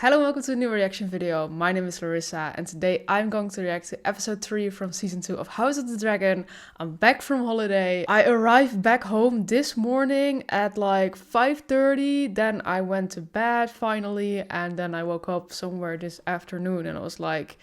Hello and welcome to a new reaction video. My name is Larissa and today I'm going to react to episode 3 from season 2 of House of the Dragon. I'm back from holiday. I arrived back home this morning at like 5:30, then I went to bed finally, and then I woke up somewhere this afternoon and I was like,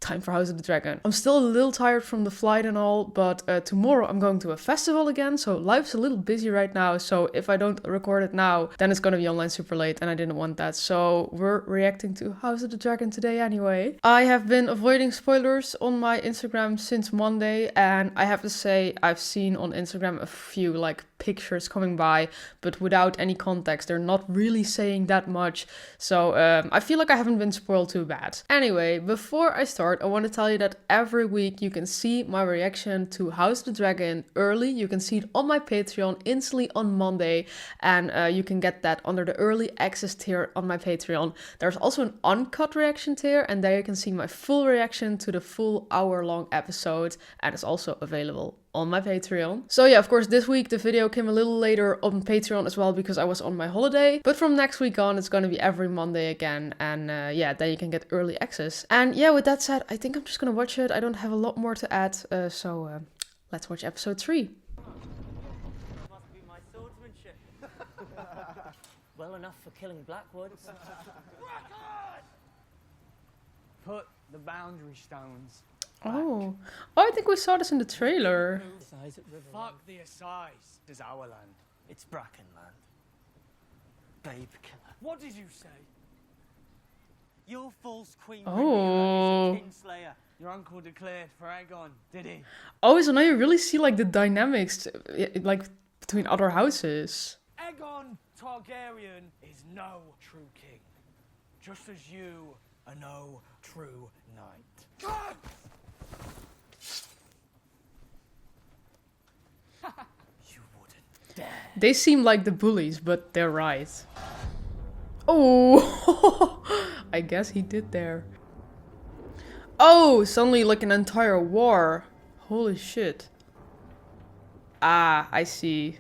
time for House of the Dragon. I'm still a little tired from the flight and all, but tomorrow I'm going to a festival again, so life's a little busy right now, so if I don't record it now, then it's gonna be online super late and I didn't want that, so we're reacting to House of the Dragon today anyway. I have been avoiding spoilers on my Instagram since Monday, and I have to say I've seen on Instagram a few like pictures coming by, but without any context. They're not really saying that much, so I feel like I haven't been spoiled too bad. Anyway, before I start, I want to tell you that every week you can see my reaction to House of the Dragon early. You can see it on my Patreon instantly on Monday, and you can get that under the early access tier on my Patreon. There's also an uncut reaction tier, and there you can see my full reaction to the full hour-long episode, and it's also available on my Patreon. So yeah, of course, this week the video came a little later on Patreon as well because I was on my holiday. But from next week on, it's gonna be every Monday again. And yeah, then you can get early access. And yeah, with that said, I think I'm just gonna watch it. I don't have a lot more to add. So let's watch episode 3. Must be my swordsmanship. Well enough for killing Blackwoods. Put the boundary stones. Oh, I think we saw this in the trailer. Fuck the Assize. It's our land. It's Bracken land. Babe killer. What did you say? Your false queen Oh. is a kinslayer. Your uncle declared for Aegon, did he? Oh, so now you really see like the dynamics like between other houses. Aegon Targaryen is no true king. Just as you are no true knight. You wouldn't dare. They seem like the bullies, but they're right. Oh, I guess he did there. Oh, suddenly like an entire war. Holy shit. Ah, I see.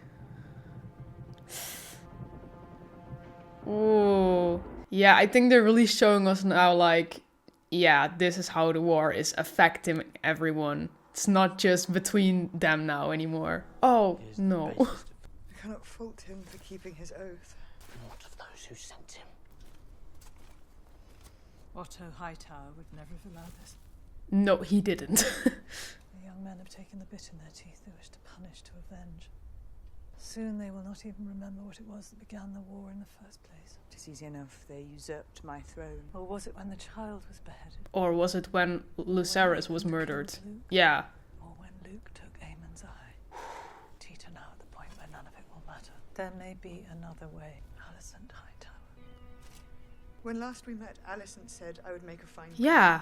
Oh, yeah, I think they're really showing us now like, yeah, this is how the war is affecting everyone. It's not just between them now anymore. Oh, no. I cannot fault him for keeping his oath. Not of those who sent him. OGHype would never have allowed this. No, he didn't. The young men have taken the bit in their teeth they wish to punish, to avenge. Soon they will not even remember what it was that began the war in the first place. It is easy enough. They usurped my throne. Or was it when the child was beheaded? Or was it when Lucerys was murdered? Yeah. Or when Luke took Aemon's eye? Teeter now at the point where none of it will matter. There may be another way. Alicent Hightower. When last we met, Alicent said I would make a fine Yeah.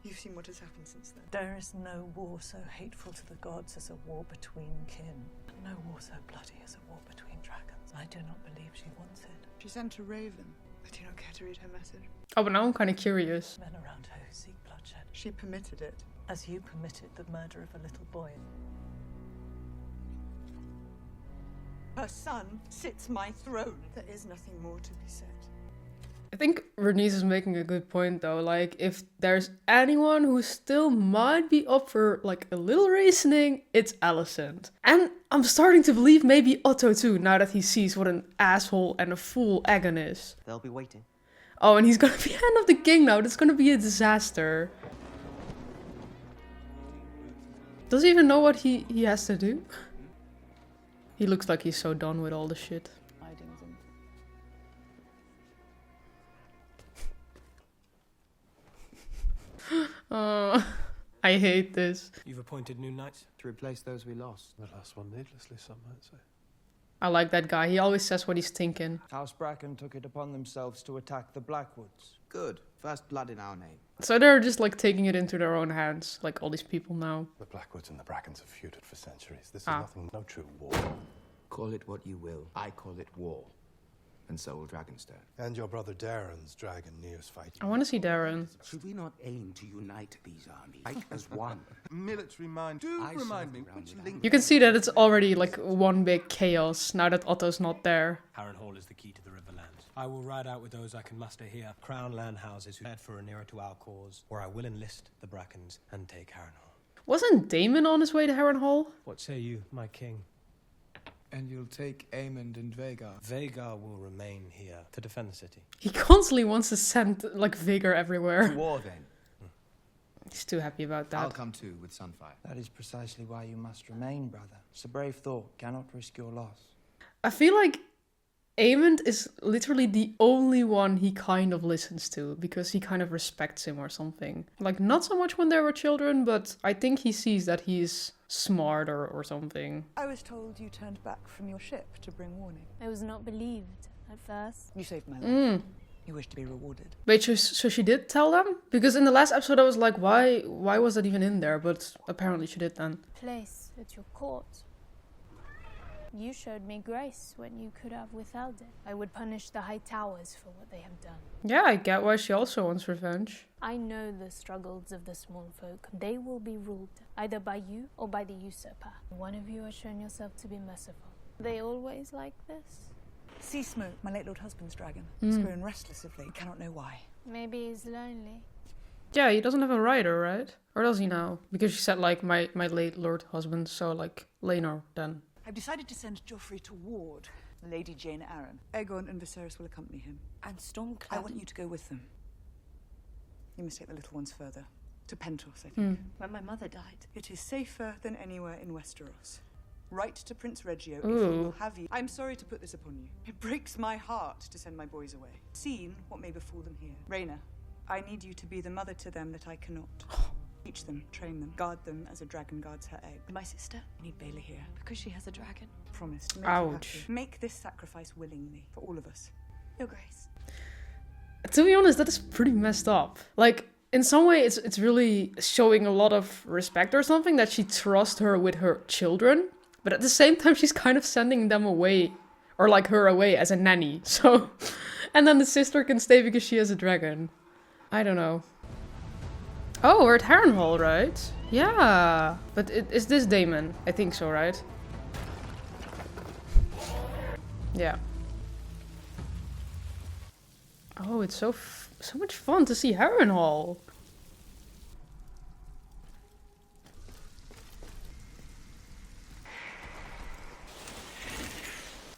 You've seen what has happened since then. There is no war so hateful to the gods as a war between kin. No war so bloody as a war between dragons. I do not believe she wants it. She sent a raven. I do not care to read her message. Oh, but now I'm kind of curious. Men around her who seek bloodshed. She permitted it. As you permitted the murder of a little boy. Her son sits my throne. There is nothing more to be said. I think Rhaenys is making a good point though. Like, if there's anyone who still might be up for like a little reasoning, it's Alicent. And I'm starting to believe maybe Otto too, now that he sees what an asshole and a fool Aegon is. They'll be waiting. Oh, and he's gonna be Hand of the King now. That's gonna be a disaster. Does he even know what he has to do? He looks like he's so done with all the shit. Oh, I hate this. You've appointed new knights? To replace those we lost. The last one needlessly, some might say. I like that guy. He always says what he's thinking. House Bracken took it upon themselves to attack the Blackwoods. Good. First blood in our name. So they're just like taking it into their own hands, like all these people now. The Blackwoods and the Brackens have feuded for centuries. This is nothing, no true war. Call it what you will. I call it war. And so will Dragonstone. And your brother Darren's dragon Near's fighting. I want to see Darren. Should we not aim to unite these armies? Fight as one. Military mind. Do I remind me served around which the link. You can see that it's already like one big chaos now that Otto's not there. Harrenhal is the key to the Riverlands. I will ride out with those I can muster here, crown land houses who head for Rhaenyra to our cause, or I will enlist the Brackens and take Harrenhal. Wasn't Daemon on his way to Harrenhal? What say you, my king? And you'll take Aemond and Vhagar. Vhagar will remain here to defend the city. He constantly wants to send, like, Vhagar everywhere. To war, then. He's too happy about that. I'll come too, with Sunfire. That is precisely why you must remain, brother. It's a brave thought. Cannot risk your loss. I feel like Aemond is literally the only one he kind of listens to, because he kind of respects him or something. Like, not so much when they were children, but I think he sees that he's smarter or something. I was told you turned back from your ship to bring warning. I was not believed at first. You saved my life. You wish to be rewarded. Wait, so she did tell them? Because in the last episode I was like, why was that even in there? But apparently she did then. Place at your court. You showed me grace when you could have withheld it. I would punish the High Towers for what they have done. Yeah, I get why she also wants revenge. I know the struggles of the small folk. They will be ruled either by you or by the usurper. One of you has shown yourself to be merciful. They always like this? Sea Smoke, my late lord husband's dragon. He's grown restless of late. Cannot know why. Maybe he's lonely. Yeah, he doesn't have a rider, right? Or does he now? Because she said, like, my late lord husband, so, like, Laenor then. I've decided to send Joffrey to ward Lady Jane Arryn. Aegon and Viserys will accompany him. And Stormcloud. I want you to go with them. You must take the little ones further. To Pentos, I think. When my mother died. It is safer than anywhere in Westeros. Write to Prince Reggio if he will have you. I'm sorry to put this upon you. It breaks my heart to send my boys away. Seen what may befall them here. Rhaenyra, I need you to be the mother to them that I cannot. Teach them, train them, guard them as a dragon guards her egg. My sister? I need Baelor here. Because she has a dragon. Promise to make you happy. Make this sacrifice willingly for all of us. Your Grace. To be honest, that is pretty messed up. Like, in some way, it's really showing a lot of respect or something that she trusts her with her children. But at the same time, she's kind of sending them away. Or, like, her away as a nanny. So, and then the sister can stay because she has a dragon. I don't know. Oh, we're at Harrenhal, right? Yeah. But is this Daemon? I think so, right? Yeah. Oh, it's so much fun to see Harrenhal.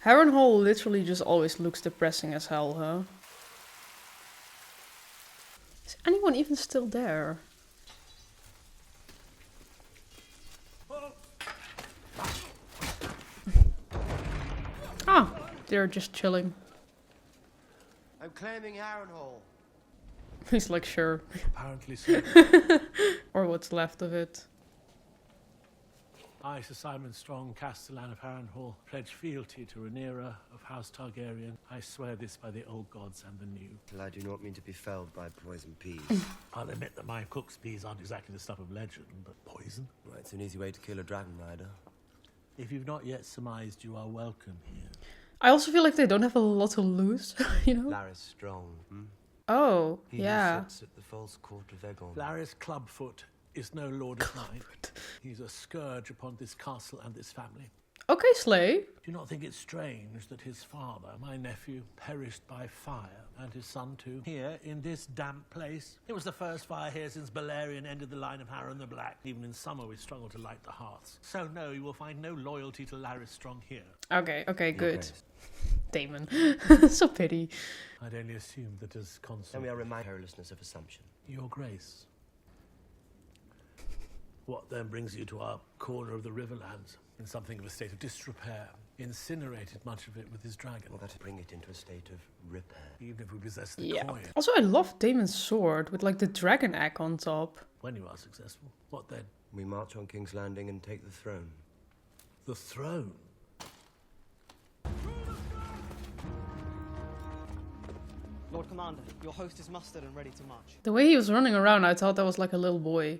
Harrenhal literally just always looks depressing as hell, huh? Is anyone even still there? Ah, they're just chilling. I'm claiming Harrenhal. He's like, sure. Apparently so. Or what's left of it. I, Sir Simon Strong, Castellan of Harrenhal, pledge fealty to Rhaenyra of House Targaryen. I swear this by the old gods and the new. Well, I do not mean to be felled by poison peas. I'll admit that my cook's peas aren't exactly the stuff of legend, but poison? Well, it's an easy way to kill a dragon rider. If you've not yet surmised, you are welcome here. I also feel like they don't have a lot to lose, you know? Larys Strong, Oh, he yeah. He sits at the false court of Aegon. Larys Clubfoot is no lord of mine. He's a scourge upon this castle and this family. Okay, Slay. Do you not think it's strange that his father, my nephew, perished by fire, and his son too, here in this damp place? It was the first fire here since Balerion ended the line of Harren the Black. Even in summer we struggle to light the hearths. So no, you will find no loyalty to Larys Strong here. Okay, good. Daemon. So pity. I'd only assumed that as consul. And we are reminded of perilousness of assumption. Your Grace. What then brings you to our corner of the Riverlands? In something of a state of disrepair. Incinerated much of it with his dragon. Well, that'll bring it into a state of repair. Even if we possess the coin. Also, I love Daemon's sword with like the dragon egg on top. When you are successful, what then? We march on King's Landing and take the throne. The throne? Lord Commander, your host is mustered and ready to march. The way he was running around, I thought that was like a little boy.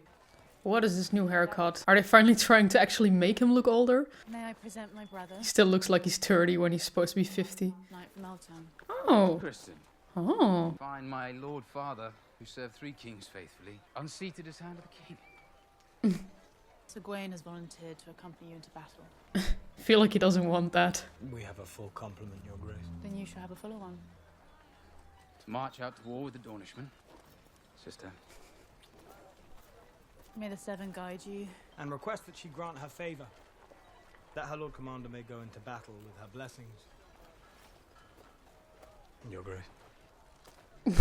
What is this new haircut? Are they finally trying to actually make him look older? May I present my brother? He still looks like he's 30 when he's supposed to be 50. Knight from Elton. Oh. Kristen. Oh. Find my Lord Father, who served 3 kings faithfully, unseated his hand of the king. Sir Gawain has volunteered to accompany you into battle. I feel like he doesn't want that. We have a full complement, Your Grace. Then you shall have a fuller one. To march out to war with the Dornishmen. Sister. May the Seven guide you. And request that she grant her favor. That her Lord Commander may go into battle with her blessings. Your Grace.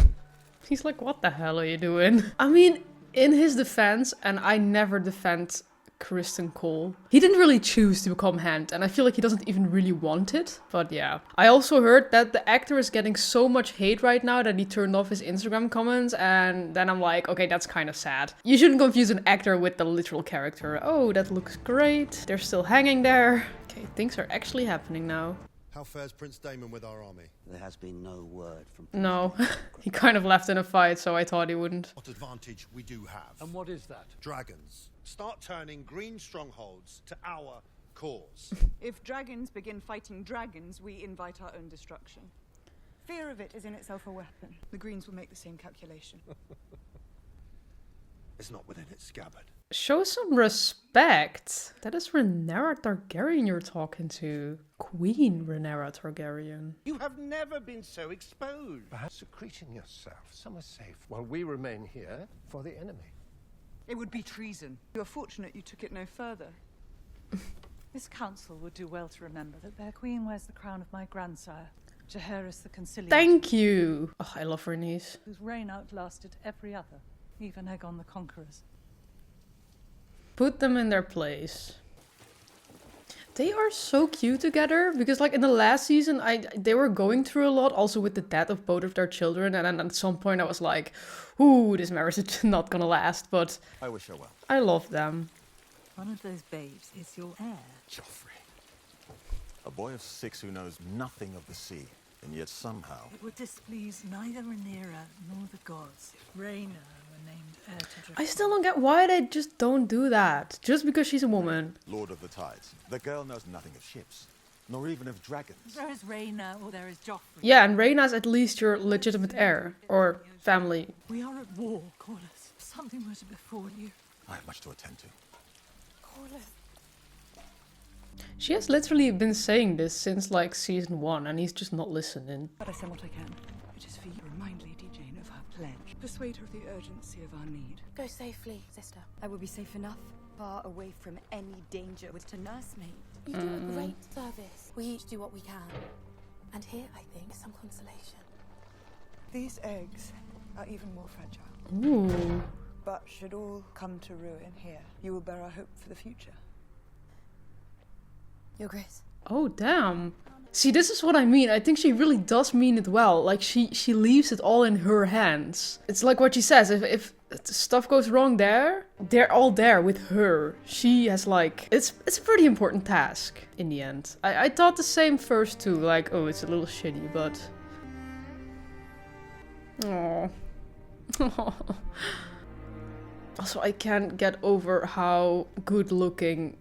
He's like, what the hell are you doing? I mean, in his defense, and I never defend Criston Cole, he didn't really choose to become Hand, and I feel like he doesn't even really want it. But yeah. I also heard that the actor is getting so much hate right now that he turned off his Instagram comments, and then I'm like, okay, that's kind of sad. You shouldn't confuse an actor with the literal character. Oh, that looks great. They're still hanging there. Okay, things are actually happening now. How fares Prince Daemon with our army? There has been no word from... No, he kind of left in a fight, so I thought he wouldn't. What advantage we do have. And what is that? Dragons. Start turning green strongholds to our cause. If dragons begin fighting dragons, we invite our own destruction. Fear of it is in itself a weapon. The Greens will make the same calculation. It's not within its scabbard. Show some respect. That is Rhaenyra Targaryen you're talking to. Queen Rhaenyra Targaryen. You have never been so exposed. Perhaps secreting yourself somewhere safe while we remain here for the enemy. It would be treason. You are fortunate you took it no further. This council would do well to remember that their queen wears the crown of my grandsire, Jaehaerys the Conciliator. Thank you. Oh, I love her niece. Whose reign outlasted every other, even Aegon the Conqueror's. Put them in their place. They are so cute together because like in the last season they were going through a lot, also with the death of both of their children, and then at some point I was like, ooh, this marriage is not gonna last, but I wish her well. I love them. One of those babes is your heir. Joffrey. A boy of 6 who knows nothing of the sea, and yet somehow... It would displease neither Rhaenyra nor the gods if Rhaena were named heir to I still don't get why they just don't do that. Just because she's a woman. Lord of the Tides. The girl knows nothing of ships, nor even of dragons. There is Rhaena or there is Joffrey. Yeah, and Rhaena's at least your legitimate heir. Or family. We are at war, Corlys. Something were to befall you. I have much to attend to. Corlys. She has literally been saying this since like season 1 and he's just not listening. But I say what I can. It is for you to remind Lady Jane of her pledge. Persuade her of the urgency of our need. Go safely, sister. I will be safe enough, far away from any danger with to nurse me. You do a great service. We each do what we can. And here, I think, is some consolation. These eggs are even more fragile. Ooh. But should all come to ruin here, you will bear our hope for the future. Your Grace. Oh, damn. See, this is what I mean. I think she really does mean it well. Like, she leaves it all in her hands. It's like what she says. If stuff goes wrong there, they're all there with her. She has, like... It's a pretty important task in the end. I thought the same first too. Like, oh, it's a little shitty, but... Aww. Also, I can't get over how good looking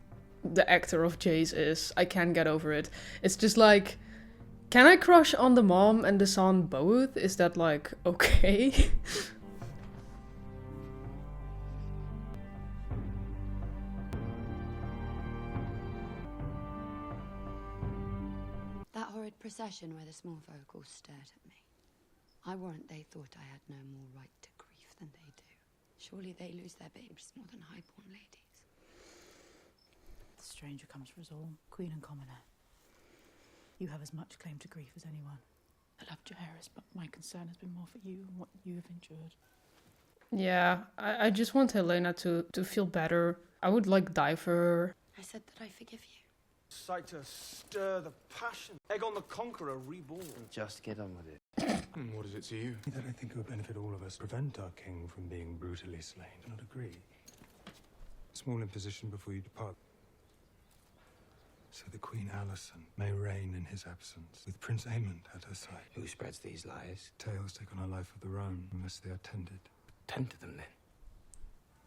the actor of Jace is. I can't get over it. It's just like, can I crush on the mom and the son both? Is that like okay? That horrid procession where the small folk all stared at me. I warrant they thought I had no more right to grief than they do. Surely they lose their babes more than highborn ladies. The stranger comes for us all, queen and commoner. You have as much claim to grief as anyone. I love Jaehaerys, but my concern has been more for you and what you have endured. Yeah, I just want Helena to feel better. I would like die for her. I said that I forgive you. Sight to stir the passion. Aegon the Conqueror reborn. Just get on with it. What is it to you? That I think it would benefit all of us. Prevent our king from being brutally slain. Do not agree. Small imposition before you depart. So the Queen Alicent may reign in his absence, with Prince Aemon at her side. Who spreads these lies? Tales take on a life of their own, unless they are tended. Tend to them, then.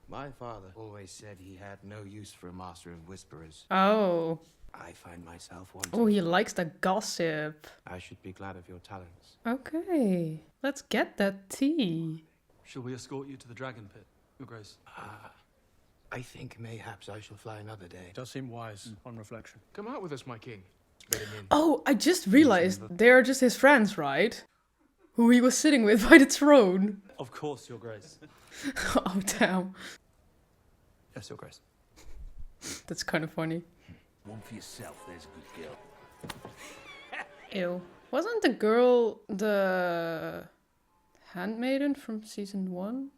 My father always said he had no use for a master of whisperers. Oh. I find myself wanting... Oh, he likes the gossip. I should be glad of your talents. Okay, let's get that tea. Shall we escort you to the dragon pit, Your Grace? I think mayhaps I shall fly another day. Does seem wise on reflection. Come out with us, my king. Oh, I just realized they're just his friends, right? who he was sitting with by the throne. Of course, Your Grace. Oh, damn. Yes, Your Grace. That's kind of funny. One for yourself, there's a good girl. Ew. Wasn't the girl the handmaiden from season 1?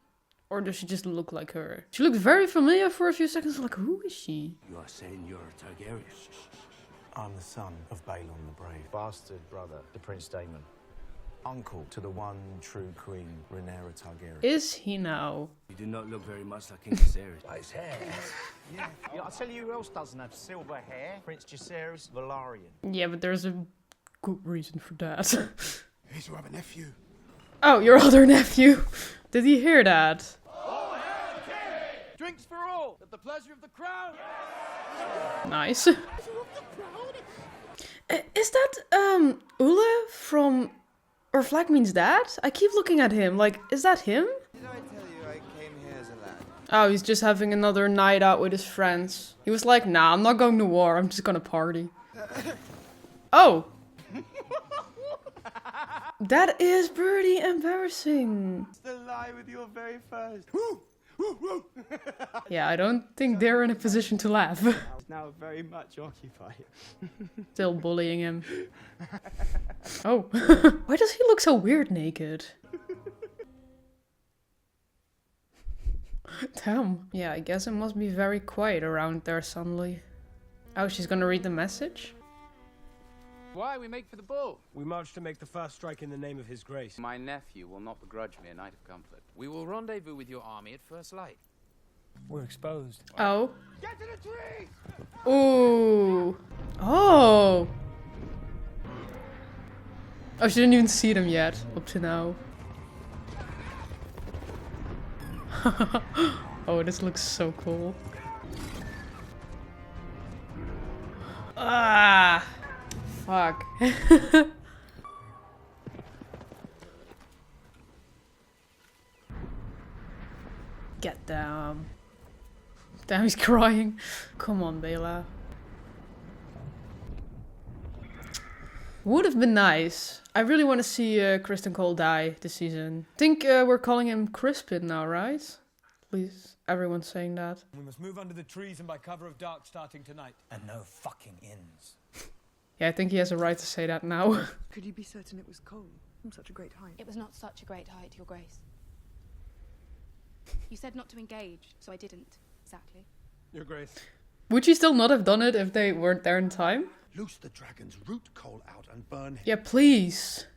Or does she just look like her? She looked very familiar for a few seconds. Like, who is she? You are saying you're a Targaryen? I'm the son of Balon the Brave. Bastard brother to Prince Daemon. Uncle to the one true queen, Rhaenyra Targaryen. Is he now? You do not look very much like King Viserys. By his hair. Yeah. I'll tell you who else doesn't have silver hair. Prince Jacaerys Velaryon. Yeah, but there's a good reason for that. Here's your other nephew. Oh, your other nephew. Did he hear that? Drinks for all, at the pleasure of the crown. Nice. Is that Ule from Or Flag Means Dad? I keep looking at him like, is that him? Did I tell you I came here as a lad? Oh, he's just having another night out with his friends. He was like, nah, I'm not going to war, I'm just gonna party. Oh! That is pretty embarrassing. Still lie with your very first. Yeah, I don't think they're in a position to laugh. He's now very much occupied. Still bullying him. Oh. Why does he look so weird naked? Damn. Yeah, I guess it must be very quiet around there suddenly. Oh, she's gonna read the message? Why we make for the bull? We march to make the first strike in the name of His Grace. My nephew will not begrudge me a night of comfort. We will rendezvous with your army at first light. We're exposed. Oh. Get to the tree! Ooh. Oh. Oh, she didn't even see them yet, up to now. Oh, this looks so cool. Ah. Fuck. Get down. Damn, he's crying. Come on, Bela. Would have been nice. I really want to see Kristen Cole die this season. I think we're calling him Crispin now, right? Please, everyone's saying that. We must move under the trees and by cover of dark starting tonight. And no fucking inns. Yeah, I think he has a right to say that now. Could you be certain it was Cole from such a great height? It was not such a great height, Your Grace. You said not to engage, so I didn't. Exactly. Your Grace. Would she still not have done it if they weren't there in time? Loose the dragons, root Cole out and burn him. Yeah, please.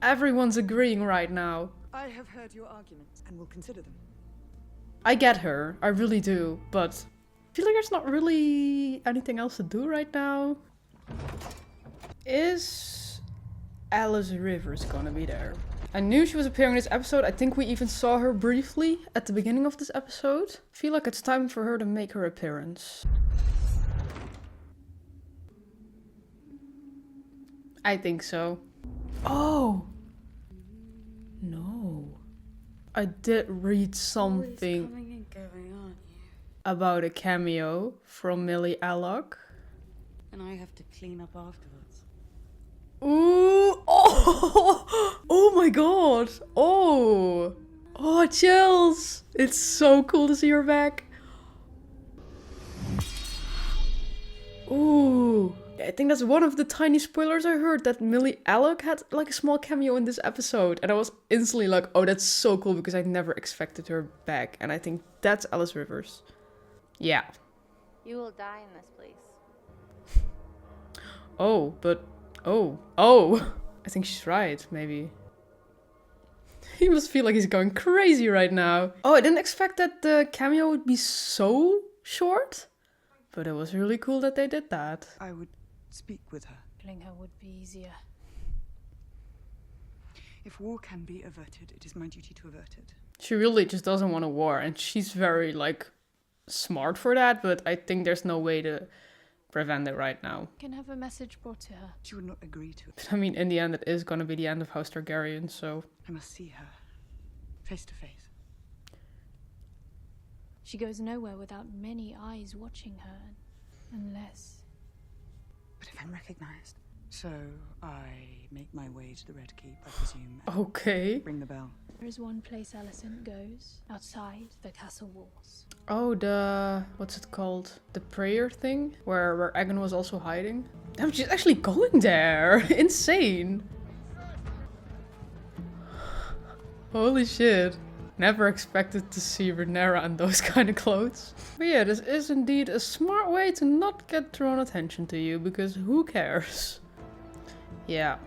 Everyone's agreeing right now. I have heard your arguments and will consider them. I get her, I really do, but I feel like there's not really anything else to do right now. Is Alice Rivers gonna be there? I knew she was appearing in this episode. I think we even saw her briefly at the beginning of this episode. I feel like it's time for her to make her appearance. I think so. Oh! No. I did read something Coming and going, aren't you? about a cameo from Millie Alcock. And I have to clean up afterwards. Ooh! Oh! Oh my god! Oh! Oh, chills! It's so cool to see her back. Ooh! I think that's one of the tiny spoilers I heard, that Millie Alcock had like a small cameo in this episode. And I was instantly like, oh, that's so cool, because I never expected her back. And I think that's Alice Rivers. Yeah. You will die in this place. Oh, but... Oh! I think she's right, maybe. He must feel like he's going crazy right now. Oh, I didn't expect that the cameo would be so short. But it was really cool that they did that. I would speak with her. Killing her would be easier. If war can be averted, it is my duty to avert it. She really just doesn't want a war. And she's very, like, smart for that. But I think there's no way to prevent it right now. Can have a message brought to her. She would not agree to it. But I mean, in the end, it is going to be the end of House Targaryen, so... I must see her. Face to face. She goes nowhere without many eyes watching her. Unless... But if I'm recognized... So I make my way to the Red Keep, I presume. and Okay. Ring the bell. There is one place Alicent goes, outside the castle walls. Oh, what's it called? The prayer thing? Where Aegon was also hiding? Damn, she's actually going there! Insane! Holy shit. Never expected to see Rhaenyra in those kind of clothes. But yeah, this is indeed a smart way to not get drawn attention to you, because who cares? Yeah.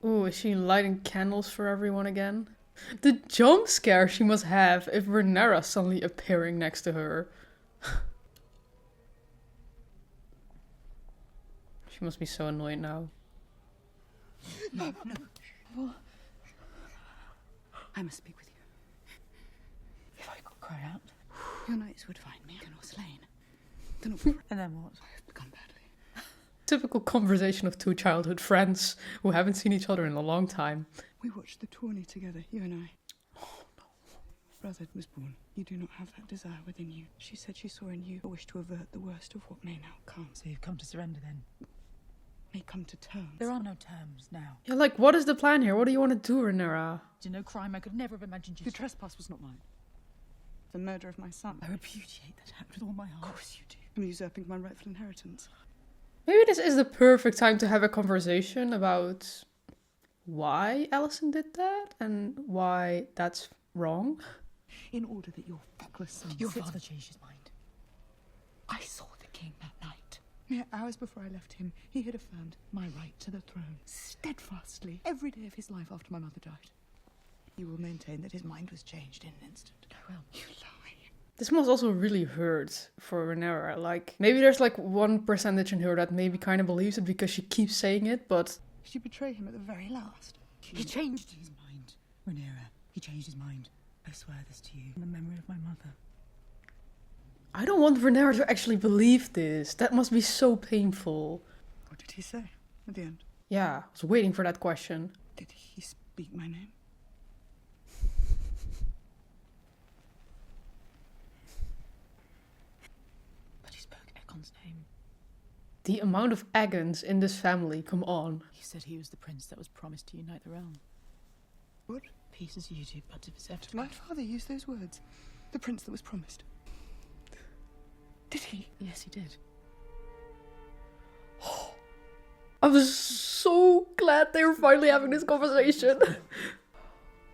Ooh, is she lighting candles for everyone again? The jump scare she must have if Rhaenyra suddenly appearing next to her. She must be so annoyed now. No. I must speak with you. If I could cry out, your knights would find me and was slain. And then what? I have begun badly. Typical conversation of two childhood friends who haven't seen each other in a long time. We watched the tourney together, you and I. Oh, no. Brother was born. You do not have that desire within you. She said she saw in you a wish to avert the worst of what may now come. So you've come to surrender then? May come to terms. There are no terms now. Yeah, like, what is the plan here? What do you want to do, Rhaenyra? Do you know crime I could never have imagined you. The trespass was not mine. The murder of my son. I repudiate that act with all my heart. Of course you do. I'm usurping my rightful inheritance. Maybe this is the perfect time to have a conversation about why Alicent did that and why that's wrong. In order that your feckless son... Your father changed his mind. I saw the king that night. Mere hours before I left him, he had affirmed my right to the throne, steadfastly, every day of his life after my mother died. You will maintain that his mind was changed in an instant. I will. You lie. This must also really hurt for Rhaenyra. Like, maybe there's like 1% in her that maybe kind of believes it because she keeps saying it, but... Did you betray him at the very last? He changed his mind. Rhaenyra, he changed his mind. I swear this to you in the memory of my mother. I don't want Rhaenyra to actually believe this. That must be so painful. What did he say at the end? Yeah, I was waiting for that question. Did he speak my name? Name. The amount of Aegons in this family, come on. He said he was the prince that was promised to unite the realm. What? Peace as you do, but if it's ever... Did my father use those words? The prince that was promised? Did he? Yes, he did. I was so glad they were finally having this conversation.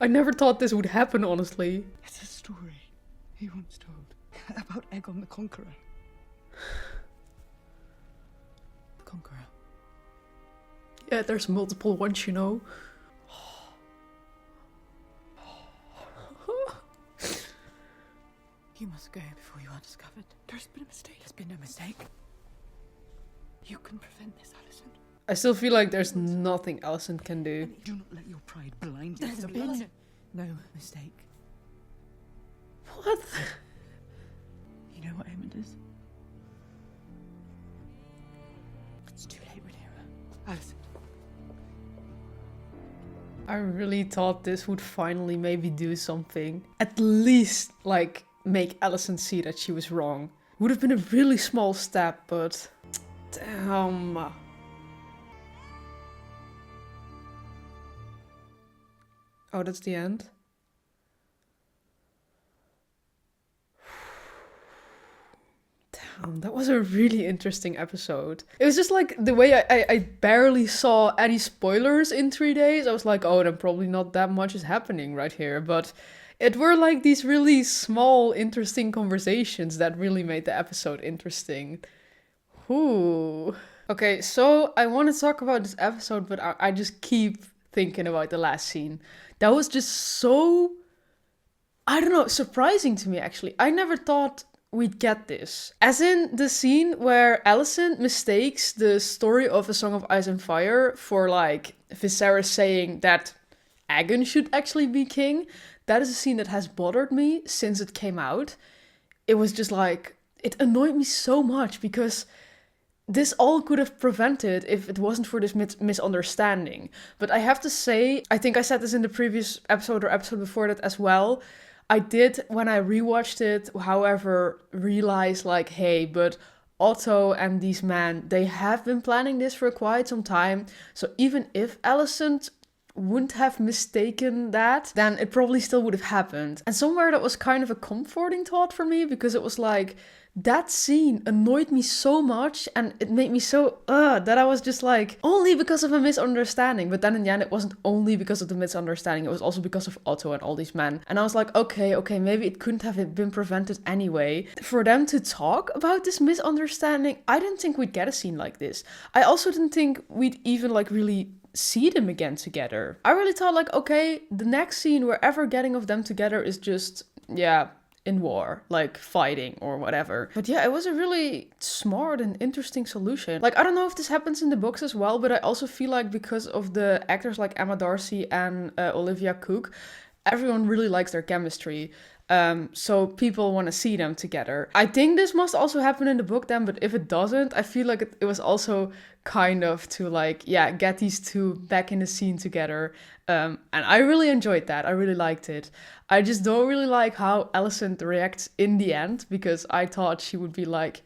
I never thought this would happen, honestly. It's a story he once told about Aegon the Conqueror. Conqueror. Yeah, there's multiple ones, you know. You must go before you are discovered. There's been a mistake. There's been no mistake. You can prevent this, Alicent. I still feel like there's nothing Alicent can do. Do not let your pride blind you. There's been no mistake. What? You know what Aemond is? It's too late, Rhaenyra. Alicent. I really thought this would finally maybe do something. At least, like, make Alicent see that she was wrong. Would have been a really small step, but... Damn. Oh, that's the end? That was a really interesting episode. It was just like the way I barely saw any spoilers in 3 days. I was like, oh, then probably not that much is happening right here. But it were like these really small, interesting conversations that really made the episode interesting. Ooh. Okay, so I want to talk about this episode, but I just keep thinking about the last scene. That was just so, I don't know, surprising to me, actually. I never thought we'd get this. As in the scene where Alicent mistakes the story of A Song of Ice and Fire for like Viserys saying that Aegon should actually be king. That is a scene that has bothered me since it came out. It was just like, it annoyed me so much because this all could have prevented if it wasn't for this misunderstanding. But I have to say, I think I said this in the previous episode or episode before that as well, I did, when I rewatched it, however, realize like, hey, but Otto and these men, they have been planning this for quite some time. So even if Alicent wouldn't have mistaken that, then it probably still would have happened. And somewhere that was kind of a comforting thought for me, because it was like, that scene annoyed me so much and it made me so that I was just like, only because of a misunderstanding. But then in the end, it wasn't only because of the misunderstanding, it was also because of Otto and all these men. And I was like, okay, maybe it couldn't have been prevented anyway. For them to talk about this misunderstanding, I didn't think we'd get a scene like this. I also didn't think we'd even like really see them again together. I really thought like, okay, the next scene we're ever getting of them together is just, in war, like fighting or whatever. But yeah, it was a really smart and interesting solution. Like, I don't know if this happens in the books as well, but I also feel like because of the actors like Emma Darcy and Olivia Cooke, everyone really likes their chemistry. So people want to see them together. I think this must also happen in the book then, but if it doesn't, I feel like it was also kind of to like, get these two back in the scene together. And I really enjoyed that. I really liked it. I just don't really like how Alicent reacts in the end, because I thought she would be like,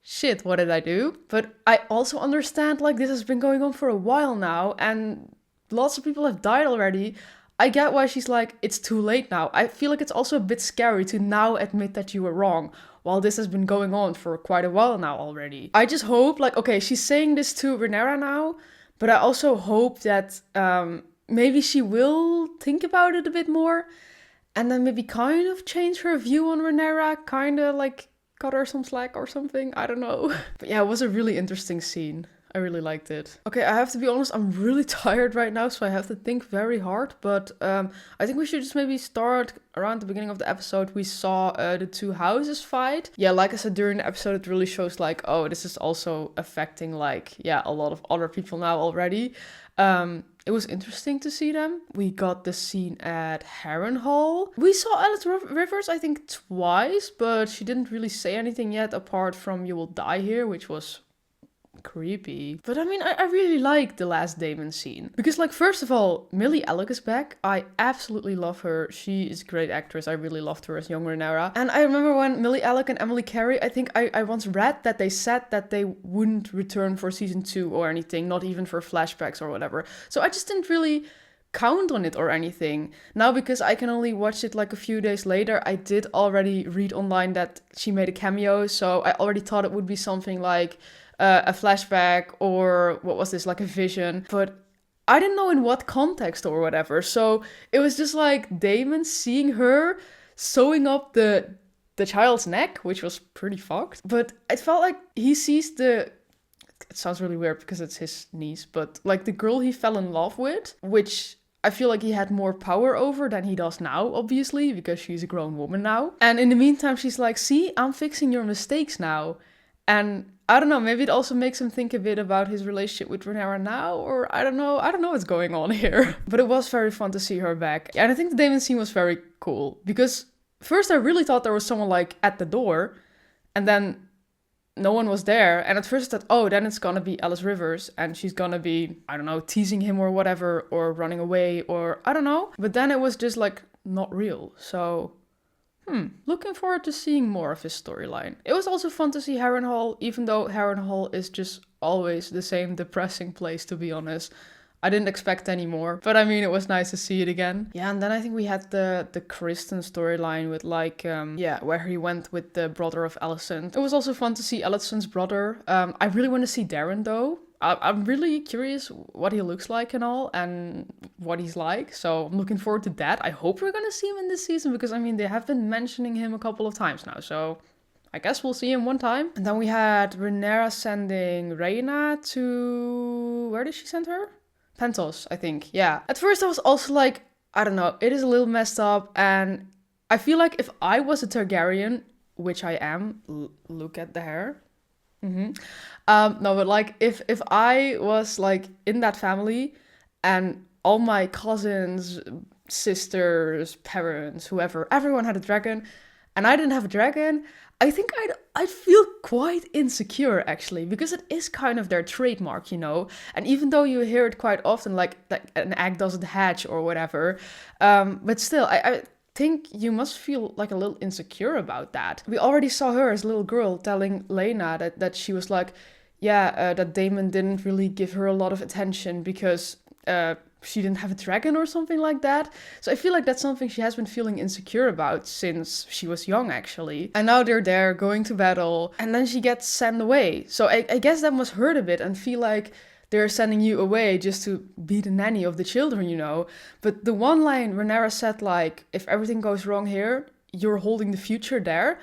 shit, what did I do? But I also understand like this has been going on for a while now and lots of people have died already. I get why she's like, it's too late now. I feel like it's also a bit scary to now admit that you were wrong, while this has been going on for quite a while now already. I just hope, like, okay, she's saying this to Rhaenyra now, but I also hope that maybe she will think about it a bit more, and then maybe kind of change her view on Rhaenyra, kind of like cut her some slack or something, I don't know. But yeah, it was a really interesting scene. I really liked it. Okay, I have to be honest, I'm really tired right now, so I have to think very hard. But I think we should just maybe start around the beginning of the episode. We saw the two houses fight. Yeah, like I said during the episode, it really shows like, oh, this is also affecting like, a lot of other people now already. It was interesting to see them. We got the scene at Harrenhal. We saw Alice Rivers, I think, twice, but she didn't really say anything yet apart from "You will die here," which was creepy. But I mean, I really like the last Daemon scene. Because like, first of all, Millie Alec is back. I absolutely love her. She is a great actress. I really loved her as young Rhaenyra. And I remember when Millie Alec and Emily Carey, I think I once read that they said that they wouldn't return for season 2 or anything, not even for flashbacks or whatever. So I just didn't really count on it or anything. Now, because I can only watch it like a few days later, I did already read online that she made a cameo. So I already thought it would be something like a flashback or what was this, like a vision, but I didn't know in what context or whatever. So it was just like Daemon seeing her sewing up the child's neck, which was pretty fucked. But it felt like he sees it sounds really weird because it's his niece, but like the girl he fell in love with, which I feel like he had more power over than he does now, obviously, because she's a grown woman now. And in the meantime, she's like, see, I'm fixing your mistakes now. And I don't know, maybe it also makes him think a bit about his relationship with Rhaenyra now, or I don't know what's going on here. But it was very fun to see her back. And I think the Daemon scene was very cool, because first I really thought there was someone like at the door, and then no one was there. And at first I thought, oh, then it's gonna be Alice Rivers, and she's gonna be, I don't know, teasing him or whatever, or running away, or I don't know. But then it was just like not real, so looking forward to seeing more of his storyline. It was also fun to see Harrenhal, even though Harrenhal is just always the same depressing place, to be honest. I didn't expect any more, but I mean, it was nice to see it again. Yeah, and then I think we had the Kristen storyline with like, where he went with the brother of Alicent. It was also fun to see Alicent's brother. I really want to see Darren though. I'm really curious what he looks like and all, and what he's like. So I'm looking forward to that. I hope we're going to see him in this season, because I mean, they have been mentioning him a couple of times now. So I guess we'll see him one time. And then we had Rhaenyra sending Rhaena to... Where did she send her? Pentos, I think. Yeah. At first I was also like, I don't know, it is a little messed up. And I feel like if I was a Targaryen, which I am, look at the hair. No, but like if I was like in that family and all my cousins, sisters, parents, whoever, everyone had a dragon and I didn't have a dragon, I think I'd feel quite insecure actually, because it is kind of their trademark, you know. And even though you hear it quite often, like an egg doesn't hatch or whatever, but still, I think you must feel like a little insecure about that. We already saw her as a little girl telling Lena that she was like, that Daemon didn't really give her a lot of attention because she didn't have a dragon or something like that. So I feel like that's something she has been feeling insecure about since she was young, actually. And now they're there going to battle, and then she gets sent away. So I guess that must hurt a bit and feel like they're sending you away just to be the nanny of the children, you know. But the one line Rhaenyra said, like, if everything goes wrong here, you're holding the future there.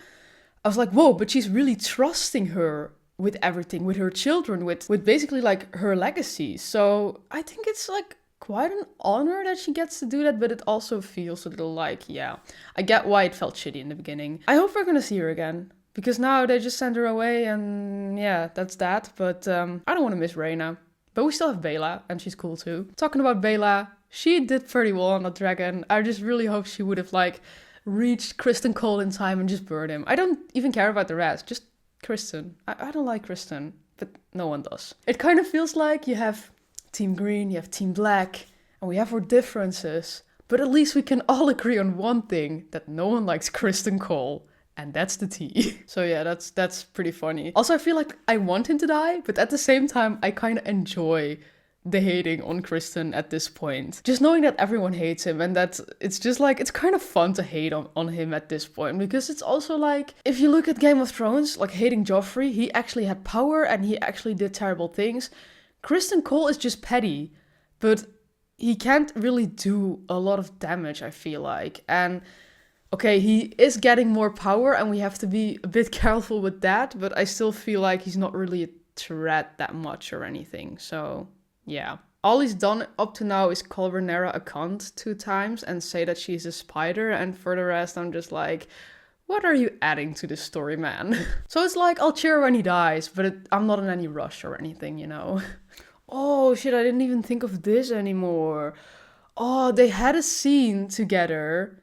I was like, whoa, but she's really trusting her with everything, with her children, with basically like her legacy. So I think it's like quite an honor that she gets to do that, but it also feels a little like, I get why it felt shitty in the beginning. I hope we're gonna see her again, because now they just send her away and that's that. But I don't want to miss Rhaena. But we still have Baela, and she's cool too. Talking about Baela, she did pretty well on the dragon. I just really hope she would have like reached Criston Cole in time and just burned him. I don't even care about the rest, just Criston. I don't like Criston, but no one does. It kind of feels like you have Team Green, you have Team Black, and we have our differences. But at least we can all agree on one thing, that no one likes Criston Cole. And that's the tea. So that's pretty funny. Also, I feel like I want him to die, but at the same time, I kind of enjoy the hating on Criston at this point. Just knowing that everyone hates him and that it's just like, it's kind of fun to hate on him at this point. Because it's also like, if you look at Game of Thrones, like hating Joffrey, he actually had power and he actually did terrible things. Criston Cole is just petty, but he can't really do a lot of damage, I feel like. And okay, he is getting more power and we have to be a bit careful with that, but I still feel like he's not really a threat that much or anything. So, yeah. All he's done up to now is call Rhaenyra a cunt 2 times and say that she's a spider, and for the rest, I'm just like, what are you adding to this story, man? So it's like, I'll cheer when he dies, but I'm not in any rush or anything, you know? Oh shit, I didn't even think of this anymore. Oh, they had a scene together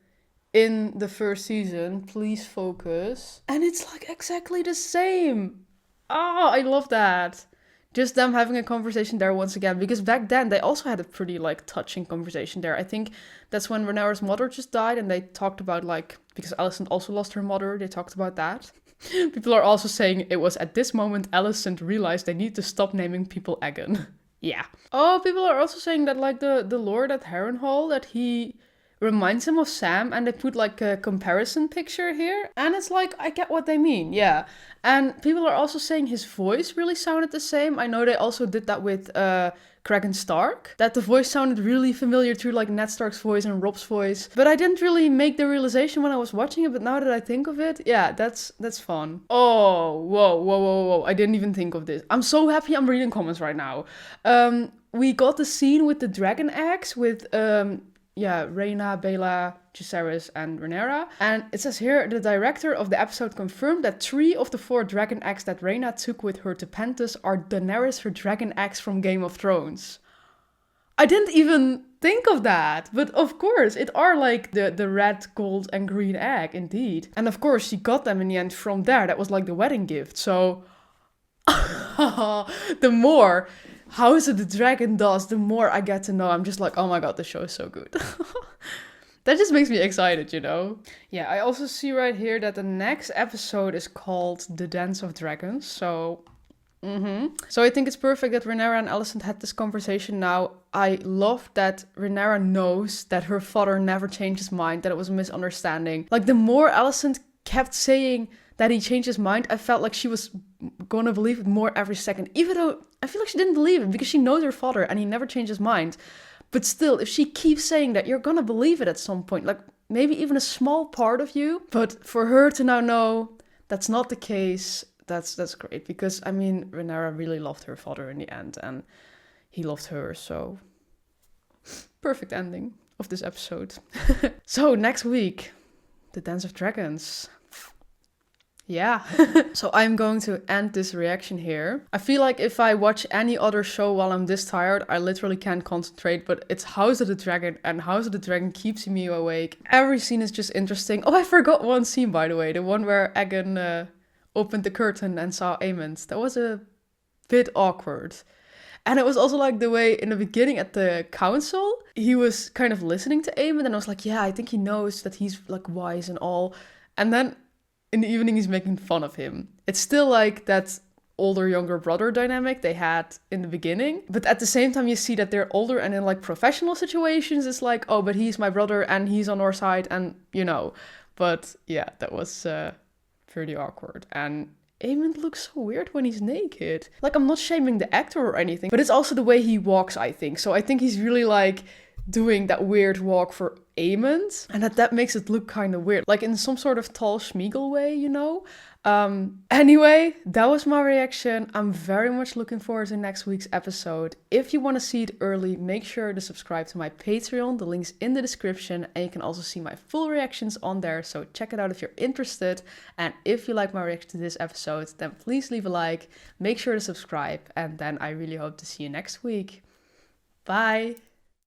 in the first season, please focus. And it's like exactly the same. Oh, I love that. Just them having a conversation there once again. Because back then, they also had a pretty, like, touching conversation there. I think that's when Rhaenyra's mother just died. And they talked about, like, because Alicent also lost her mother. They talked about that. People are also saying it was at this moment Alicent realized they need to stop naming people Aegon. Yeah. Oh, people are also saying that, like, the Lord at Harrenhal, that he reminds him of Sam, and they put like a comparison picture here, and it's like, I get what they mean, yeah. And people are also saying his voice really sounded the same. I know they also did that with Kragan Stark, that the voice sounded really familiar to like Ned Stark's voice and Rob's voice, but I didn't really make the realization when I was watching it, but now that I think of it, yeah, that's fun. Oh, whoa, I didn't even think of this. I'm so happy I'm reading comments right now. We got the scene with the dragon eggs with Rhaena, Baela, Jacaerys, and Rhaenyra. And it says here, the director of the episode confirmed that 3 of the 4 dragon eggs that Rhaena took with her to Pentos are Daenerys, her dragon eggs from Game of Thrones. I didn't even think of that, but of course, it are like the red, gold, and green egg, indeed. And of course, she got them in the end from there. That was like the wedding gift. So, the more House of the Dragon does, the more I get to know. I'm just like, oh my god, the show is so good. That just makes me excited, you know? Yeah, I also see right here that the next episode is called The Dance of Dragons. So, So I think it's perfect that Rhaenyra and Alicent had this conversation now. I love that Rhaenyra knows that her father never changed his mind, that it was a misunderstanding. Like, the more Alicent kept saying that he changed his mind, I felt like she was gonna believe it more every second. Even though I feel like she didn't believe it because she knows her father and he never changed his mind. But still, if she keeps saying that, you're gonna believe it at some point. Like, maybe even a small part of you. But for her to now know that's not the case, that's great. Because, I mean, Rhaenyra really loved her father in the end. And he loved her, so perfect ending of this episode. So, next week, The Dance of Dragons. Yeah. So I'm going to end this reaction here. I feel like if I watch any other show while I'm this tired, I literally can't concentrate, but it's House of the Dragon, and House of the Dragon keeps me awake. Every scene is just interesting. Oh, I forgot one scene, by the way. The one where Aegon opened the curtain and saw Aemond. That was a bit awkward. And it was also like the way in the beginning at the council, he was kind of listening to Aemon and I was like, yeah, I think he knows that he's like wise and all. And then in the evening, he's making fun of him. It's still like that older, younger brother dynamic they had in the beginning. But at the same time, you see that they're older and in like professional situations, it's like, oh, but he's my brother and he's on our side and, you know. But yeah, that was pretty awkward. And Aemon looks so weird when he's naked. Like, I'm not shaming the actor or anything, but it's also the way he walks, I think. So I think he's really like doing that weird walk for Aemon, and that makes it look kind of weird, like in some sort of tall Schmeagol way, you know. Anyway, that was my reaction. I'm very much looking forward to next week's episode. If you want to see it early, make sure to subscribe to my Patreon. The link's in the description, and you can also see my full reactions on there, so check it out if you're interested. And if you like my reaction to this episode, then please leave a like, make sure to subscribe, and then I really hope to see you next week. Bye!